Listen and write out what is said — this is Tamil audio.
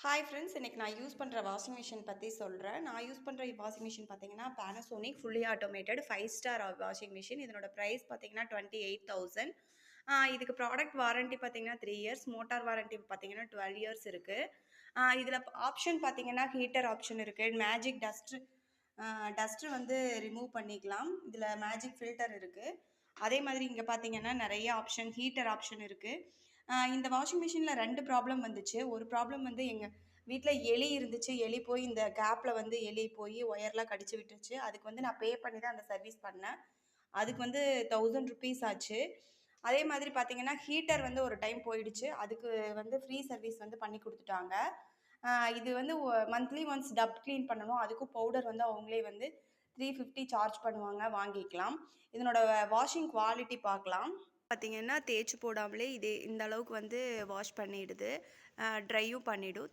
ஹாய் ஃப்ரெண்ட்ஸ், இன்னைக்கு நான் யூஸ் பண்ணுற வாஷிங் மிஷின் பற்றி சொல்கிறேன். நான் யூஸ் பண்ணுற வாஷிங் மிஷின் பார்த்தீங்கன்னா Panasonic fully automated 5 star washing machine. இதனோட ப்ரைஸ் பார்த்தீங்கன்னா 28,000. இதுக்கு ப்ராடக்ட் வாரண்டி பார்த்தீங்கன்னா 3 இயர்ஸ், மோட்டார் வாரண்டி பார்த்தீங்கன்னா 12 இயர்ஸ் இருக்குது. இதில் ஆப்ஷன் பார்த்தீங்கன்னா ஹீட்டர் ஆப்ஷன் இருக்குது, மேஜிக் டஸ்ட்டு வந்து ரிமூவ் பண்ணிக்கலாம். இதில் மேஜிக் ஃபில்டர் இருக்குது. அதே மாதிரி இங்கே பார்த்தீங்கன்னா நிறைய ஆப்ஷன், ஹீட்டர் ஆப்ஷன் இருக்குது. இந்த வாஷிங் மிஷினில் 2 ப்ராப்ளம் வந்துச்சு. ஒரு ப்ராப்ளம் வந்து எங்கள் வீட்டில் எலி இருந்துச்சு. எலி போய் இந்த கேப்பில் வந்து எலி போய் ஒயர்லாம் கடிச்சு விட்டுருச்சு. அதுக்கு வந்து நான் பே பண்ணி தான் அந்த சர்வீஸ் பண்ணேன். அதுக்கு வந்து 1000 ருபீஸ் ஆச்சு. அதே மாதிரி பார்த்தீங்கன்னா ஹீட்டர் வந்து ஒரு டைம் போயிடுச்சு. அதுக்கு வந்து ஃப்ரீ சர்வீஸ் வந்து பண்ணி கொடுத்துட்டாங்க. இது வந்து மந்த்லி ஒன்ஸ் டப் க்ளீன் பண்ணணும். அதுக்கும் பவுடர் வந்து அவங்களே வந்து 350 சார்ஜ் பண்ணுவாங்க, வாங்கிக்கலாம். இதனோட வாஷிங் குவாலிட்டி பார்க்கலாம். பார்த்தீங்கன்னா தேய்ச்சி போடாமலே இந்த அளவுக்கு வந்து வாஷ் பண்ணிடுது, ட்ரையும் பண்ணிவிடும்.